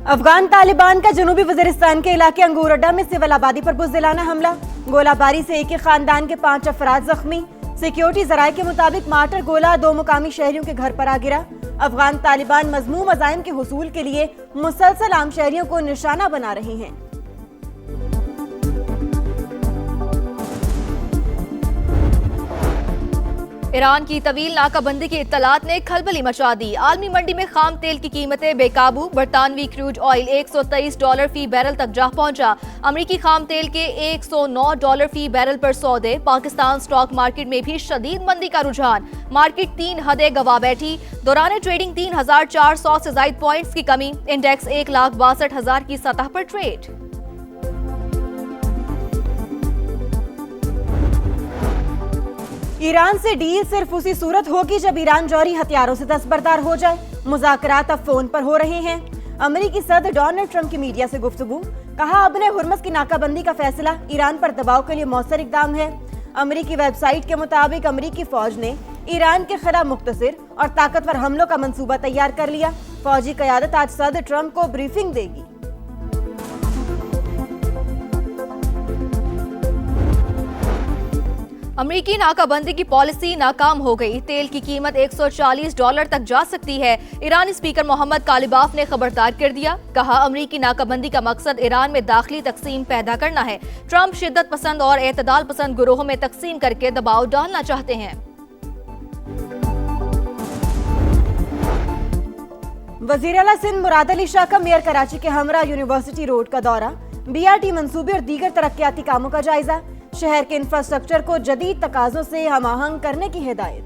अफगान तालिबान का जनूबी वजीरिस्तान के इलाके अंगूर अड्डा में सिविल आबादी पर बुज़दिलाना हमला। गोलाबारी से एक ही खानदान के 5 अफराद जख्मी। सिक्योरिटी जराये के मुताबिक मार्टर गोला 2 मुकामी शहरियों के घर पर आ गिरा। अफगान तालिबान मजमूम अज़ाइम के हुसूल के लिए मुसलसल आम शहरियों को निशाना बना रहे हैं। ईरान की तवील नाकाबंदी की इत्तलात ने खलबली मचा दी। आलमी मंडी में खाम तेल की कीमतें बेकाबू। बरतानवी क्रूड ऑयल $123 फी बैरल तक जा पहुंचा। अमरीकी खाम तेल के $109 फी बैरल पर सौदे। पाकिस्तान स्टॉक मार्केट में भी शदीद मंदी का रुझान। मार्केट 3 हदें गवा बैठी। दौरान ट्रेडिंग 3400 से ज्यादा पॉइंट्स की कमी। इंडेक्स 1,62,000 की सतह पर ट्रेड। ईरान से डील सिर्फ उसी सूरत होगी जब ईरान जौहरी हथियारों से दस्तबरदार हो जाए। मुज़ाकरात अब फोन पर हो रहे हैं। अमेरिकी सदर डोनाल्ड ट्रंप की मीडिया से गुफ्तगू। कहा, अबने हुर्मस की नाकाबंदी का फैसला ईरान पर दबाव के लिए मौसर इक़दाम है। अमेरिकी वेबसाइट के मुताबिक अमेरिकी फौज ने ईरान के खिलाफ मुख्तसर और ताकतवर हमलों का मंसूबा तैयार कर लिया। फौजी क़यादत आज सदर ट्रंप को ब्रीफिंग देगी। अमरीकी नाकाबंदी की पॉलिसी नाकाम हो गई। तेल की कीमत $140 तक जा सकती है। ईरानी स्पीकर मोहम्मद कालिबाफ ने खबरदार कर दिया। कहा, अमरीकी नाकाबंदी का मकसद ईरान में दाखिली तकसीम पैदा करना है। ट्रंप शिद्दत पसंद और एतदाल पसंद गुरोहों में तकसीम करके दबाव डालना चाहते हैं। वज़ीर आला सिंध मुराद अली शाह का मेयर कराची के हमरा यूनिवर्सिटी रोड का दौरा। BRT मंसूबे और दीगर तरक्याती कामों का जायजा। शहर के इंफ्रास्ट्रक्चर को जदीद तकाजों से हमाहंग करने की हिदायत।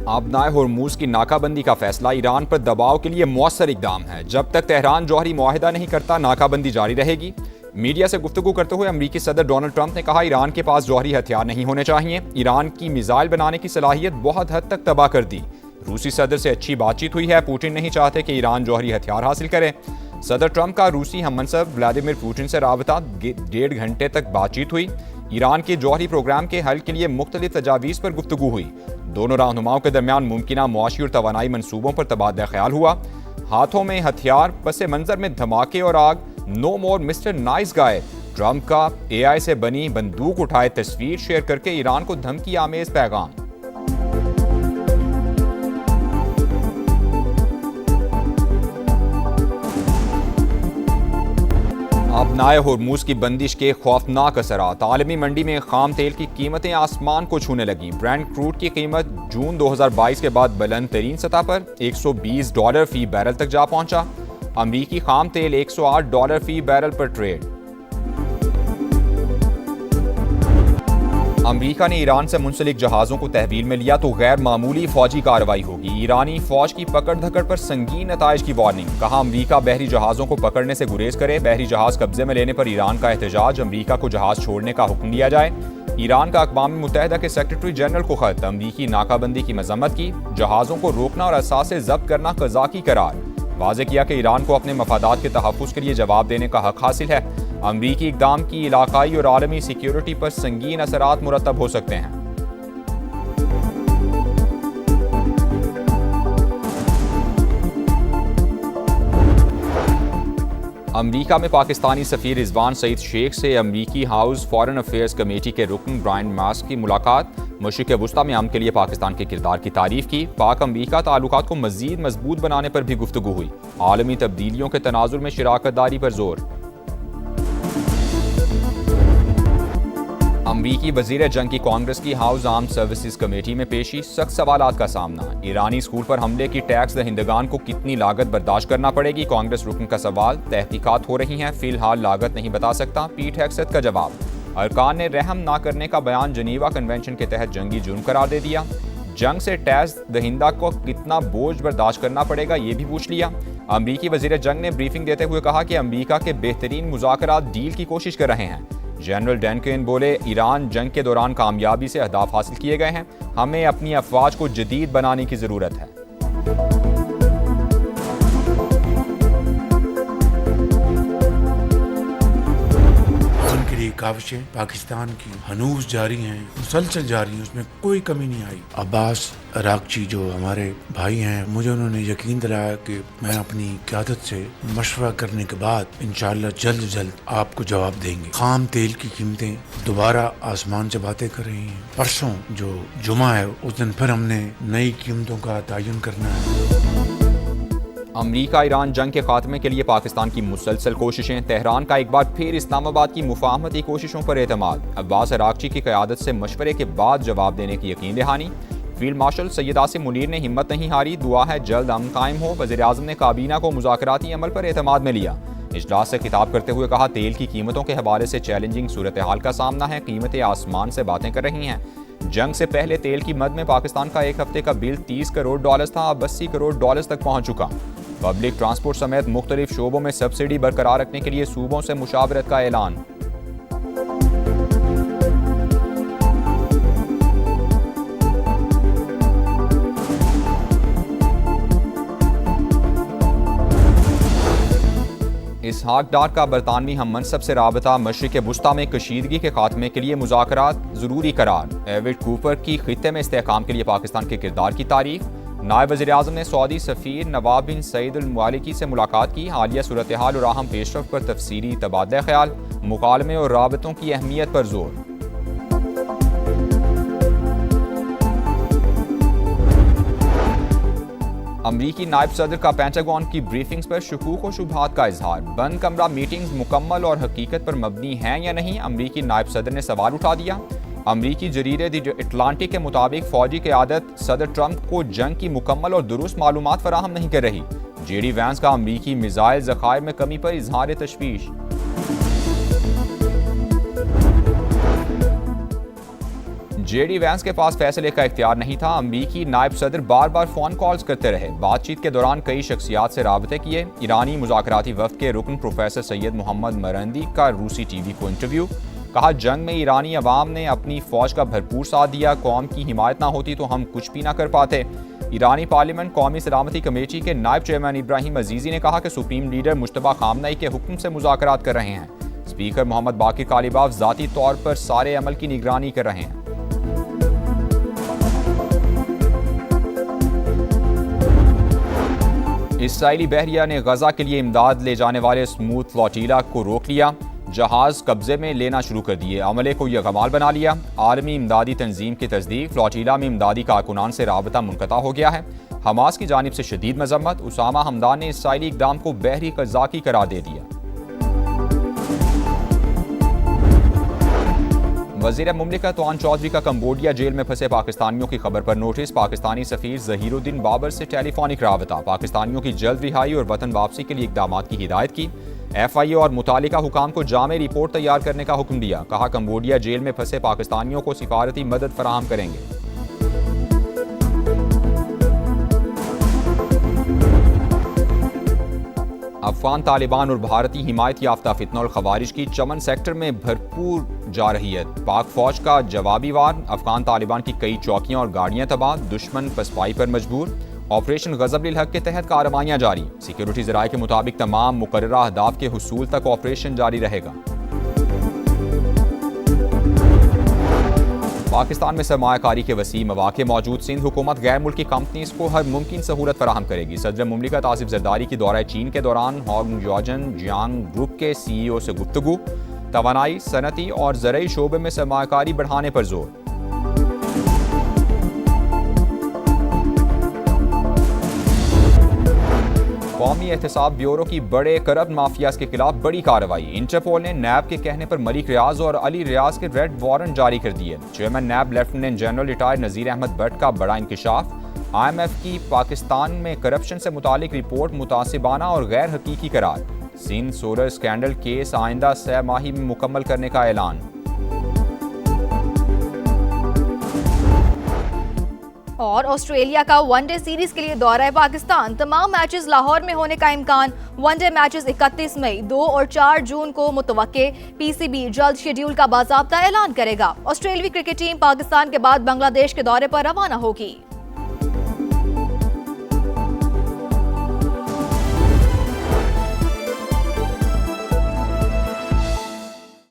आबनाए होर्मुज की नाकाबंदी का फैसला ईरान पर दबाव के लिए मौसर इकदाम है। जब तक तेहरान जौहरी मुआहिदा नहीं करता, नाकाबंदी जारी रहेगी। मीडिया से गुफ्तगू करते हुए अमेरिकी सदर डोनाल्ड ट्रंप ने कहा, ईरान के पास जौहरी हथियार नहीं होने चाहिए। ईरान की मिसाइल बनाने की सलाहियत बहुत हद तक तबाह कर दी। रूसी सदर से अच्छी बातचीत हुई है। पुतिन नहीं चाहते कि ईरान जौहरी हथियार हासिल करे। सदर ट्रंप का रूसी हममनसब व्लादिमीर पुतिन से राबता 1.5 घंटे तक बातचीत हुई। ईरान के जौहरी प्रोग्राम के हल के लिए मुख्तलिफ तजावीज़ पर गुफ्तगू हुई। दोनों रहनुमाओं के दरमियान मुमकिना मुआशी और तवानाई मनसूबों पर तबादला ख्याल हुआ। हाथों में हथियार, पस मंजर में धमाके और आग। नो मोर मिस्टर नाइस गाय। ट्रंप का AI से बनी बंदूक उठाए तस्वीर शेयर करके ईरान को धमकी आमेज पैगाम। आबनाए होर्मुज की बंदिश के खौफनाक असरात। आलमी मंडी में खाम तेल की कीमतें आसमान को छूने लगी। ब्रेंट क्रूड की कीमत जून 2022 के बाद बुलंद तरीन सतह पर $120 फी बैरल तक जा पहुंचा। अमरीकी खाम तेल $108 फी बैरल पर ट्रेड। अमरीका ने ईरान से मुंसलिक जहाज़ों को तहवील में लिया तो गैर मामूली फौजी कार्रवाई होगी। ईरानी फौज की पकड़ धकड़ पर संगीन नताइज की वार्निंग। कहा, अमरीका बहरी जहाज़ों को पकड़ने से गुरेज करे। बहरी जहाज़ कब्जे में लेने पर ईरान का एहतजाज। अमरीका को जहाज़ छोड़ने का हुक्म दिया जाए। ईरान का अक़वाम मुत्तहिदा के सेक्रेटरी जनरल को खत। अमरीकी नाकाबंदी की मजम्मत की। जहाज़ों को रोकना और असासे जब्त करना क़ज़ाकी करार। वाज़ेह किया कि ईरान को अपने मफादात के तहफ़्फ़ुज़ के लिए जवाब देने का हक हासिल है। अमरीकी इक़दाम की इलाकाई और आलमी सिक्योरिटी पर संगीन असरात मुरतब हो सकते हैं। अमरीका में पाकिस्तानी सफ़ीर रिजवान सईद शेख से अमरीकी हाउस फॉरेन अफेयर्स कमेटी के रुकन ब्रायन मास्क की मुलाकात। मशरिक़ वुस्ता में अमन के लिए पाकिस्तान के किरदार की तारीफ की। पाक अमरीका ताल्लुकात को मज़ीद मजबूत बनाने पर भी गुफ्तगू हुई। आलमी तब्दीलियों के तनाजुर में शराकत दारी पर जोर। अमरीकी वज़ीर जंग की कांग्रेस की हाउस आर्म सर्विसेज कमेटी में पेशी। सख्त सवालात का सामना। ईरानी स्कूल पर हमले की टैक्स दहिंदगान को कितनी लागत बर्दाश्त करना पड़ेगी, कांग्रेस रुकन का सवाल। तहकीकात हो रही हैं, फिलहाल लागत नहीं बता सकता, पीठ हैक्सत का जवाब। अरकान ने रहम ना करने का बयान जनीवा कन्वेंशन के तहत जंगी जुर्म करार दे दिया। जंग से टैक्स दहिंदा को कितना बोझ बर्दाश्त करना पड़ेगा, ये भी पूछ लिया। अमरीकी वज़ीर जंग ने ब्रीफिंग देते हुए कहा कि अमरीका के बेहतरीन मुज़ाकरात डील की कोशिश कर रहे हैं। जनरल डैनकेन बोले, ईरान जंग के दौरान कामयाबी से अहदाफ हासिल किए गए हैं। हमें अपनी अफवाज को जदीद बनाने की ज़रूरत है। काविशें पाकिस्तान की हनूज जारी हैं, मुसलसल जारी हैं, उसमें कोई कमी नहीं आई। अब्बास अरागची जो हमारे भाई हैं, मुझे उन्होंने यकीन दिलाया कि मैं अपनी क़यादत से मशवरा करने के बाद इंशाअल्लाह जल्द जल्द आपको जवाब देंगे। खाम तेल की कीमतें दोबारा आसमान से बातें कर रही हैं। परसों जो जुमा है उस दिन फिर हमने नई कीमतों का तयन करना है। अमरीका ईरान जंग के खात्मे के लिए पाकिस्तान की मुसलसल कोशिशें, तेहरान का एक बार फिर इस्लामाबाद की मुफाहमती कोशिशों पर एतमाद, अब्बास अरागची की क़यादत से मशवरे के बाद जवाब देने की यकीन दहानी। फील्ड मार्शल सैयद आसिम मुनीर ने हिम्मत नहीं हारी, दुआ है जल्द अमन कायम हो। वज़ीर आज़म ने काबीना को मुज़ाकराती अमल पर एतमाद में लिया। इजलास से खिताब करते हुए कहा, तेल की कीमतों के हवाले से चैलेंजिंग सूरत हाल का सामना है, कीमतें आसमान से बातें कर रही हैं। जंग से पहले तेल की मद में पाकिस्तान का एक हफ्ते का बिल $30 करोड़ था, अब $80 करोड़ तक पहुँच चुका। पब्लिक ट्रांसपोर्ट समेत मुख्तलिफ शोबों में सब्सिडी बरकरार रखने के लिए सूबों से मुशावरत का ऐलान। इसहाक डार का बरतानवी हम मनसब से राबता, मशरिक वुस्ता में कशीदगी के खात्मे के लिए मुज़ाकरात ज़रूरी करार। एविड कूपर की खित्ते में इस्तेहकाम के लिए पाकिस्तान के किरदार की तारीफ। नायब वज़ीर आज़म ने सऊदी सफ़ीर नवाब बिन सईद अल मुआलिकी से मुलाकात की, हालिया सूरत हाल और अहम पेशरफ पर तफसीली तबादला ख्याल, मुकालमे और राबतों की अहमियत पर जोर। अमरीकी नायब सदर का पेंटागन की ब्रीफिंग्स पर शुकूक और शुबहात का इजहार, बंद कमरा मीटिंग्स मुकम्मल और हकीकत पर मबनी हैं या नहीं, अमरीकी नायब सदर ने सवाल उठा दिया। अमरीकी जरीरे द अटलांटिक के मुताबिक फौजी क़यादत सदर ट्रंप को जंग की मुकम्मल और दुरुस्त मालूमात फराहम नहीं कर रही। जेडी वैंस का अमरीकी मिसाइल ज़खायर में कमी पर इजहार तशवीश। जेडी वैंस के पास फैसले का इख्तियार नहीं था, अमरीकी नायब सदर बार बार फोन कॉल्स करते रहे। बातचीत के दौरान कई शख्सियात से राबते किए। ईरानी मुज़ाकराती वफ़द के रुकन प्रोफेसर सैयद मोहम्मद मरंदी का रूसी टीवी को इंटरव्यू, कहा जंग में ईरानी अवाम ने अपनी फ़ौज का भरपूर साथ दिया, कौम की हिमायत ना होती तो हम कुछ भी ना कर पाते। ईरानी पार्लियामेंट कौमी सलामती कमेटी के नायब चेयरमैन इब्राहिम अजीज़ी ने कहा कि सुप्रीम लीडर मुश्तबा खामनई के हुक्म से मुज़ाकरात कर रहे हैं। स्पीकर मोहम्मद बाकिर कालिबाफ ज़ाती तौर पर सारे अमल की निगरानी कर रहे हैं। इसराइली बहरिया ने गजा के लिए इमदाद ले जाने वाले स्मूथ फ्लोटीला को रोक लिया, जहाज कब्जे में लेना शुरू कर दिए, अमले को यकमाल बना लिया। आलमी इमदादी तंजीम की तस्दीक, फ्लोटीला में इमदादी कारकुनान से राबता मुनक़ता हो गया है। हमास की जानिब से शदीद मजम्मत, उसामा हमदान ने इसराइली इक़दाम को बहरी क़ज़ाक़ी करार दे दिया। वज़ीर मुमलिकत तवान चौधरी का कंबोडिया जेल में फंसे पाकिस्तानियों की खबर पर नोटिस, पाकिस्तानी सफ़ीर ज़हीरुद्दीन बाबर से टेलीफोनिक राबता, पाकिस्तानियों की जल्द रिहाई और वतन वापसी के लिए इक़दामात की हिदायत की। FIA और मुतालिका हुकाम को जामे रिपोर्ट तैयार करने का हुक्म दिया, कहा कंबोडिया जेल में फंसे पाकिस्तानियों को सिफारती मदद फराहम करेंगे। अफगान तालिबान और भारतीय हिमायत याफ्ता फितनल खवारिज की चमन सेक्टर में भरपूर जा रही है। पाक फौज का जवाबी वार, अफगान तालिबान की कई चौकियां और गाड़ियां तबाह, दुश्मन पसपाई पर मजबूर। ऑपरेशन गजब लिल हक के तहत कार्रवाइयां जारी, सिक्योरिटी ज़राए के मुताबिक तमाम मुकर्ररा अहदाफ के हुसूल तक ऑपरेशन जारी रहेगा। पाकिस्तान में सरमायाकारी के वसी मौके मौजूद, सिंध हुकूमत गैर मुल्की कंपनीज को हर मुमकिन सहूलत फराहम करेगी। सदर मुमलिकत आसिफ जरदारी की दौरा चीन के दौरान हॉन्ग योजन जियांग ग्रुप के CEO से गुफ्तगू, तवानाई, सनती और ज़रई शोबे में सरमायाकारी बढ़ाने पर जोर। कौमी एहतसाब ब्यूरो की बड़े करप्ट माफियाज के खिलाफ बड़ी कार्रवाई, इंटरपोल ने नैब के कहने पर मलिक रियाज और अली रियाज के रेड वारंट जारी कर दिए। चेयरमैन नैब लेफ्टिनेंट जनरल रिटायर्ड नज़ीर अहमद भट्ट का बड़ा इंकशाफ, IMF की पाकिस्तान में करप्शन से मुतालिक रिपोर्ट मुतासिबाना और गैर हकीकी करार। सिंध सोलर स्कैंडल केस आइंदा 6 माही में मुकम्मल करने का ऐलान। और ऑस्ट्रेलिया का वनडे सीरीज के लिए दौरा है पाकिस्तान, तमाम मैचेस लाहौर में होने का इम्कान। वनडे मैचेस 31 मई, 2 और 4 जून को मुतवक्के। PCB जल्द शेड्यूल का बाज़ाब्ता ऐलान करेगा। ऑस्ट्रेलियाई क्रिकेट टीम पाकिस्तान के बाद बांग्लादेश के दौरे पर रवाना होगी।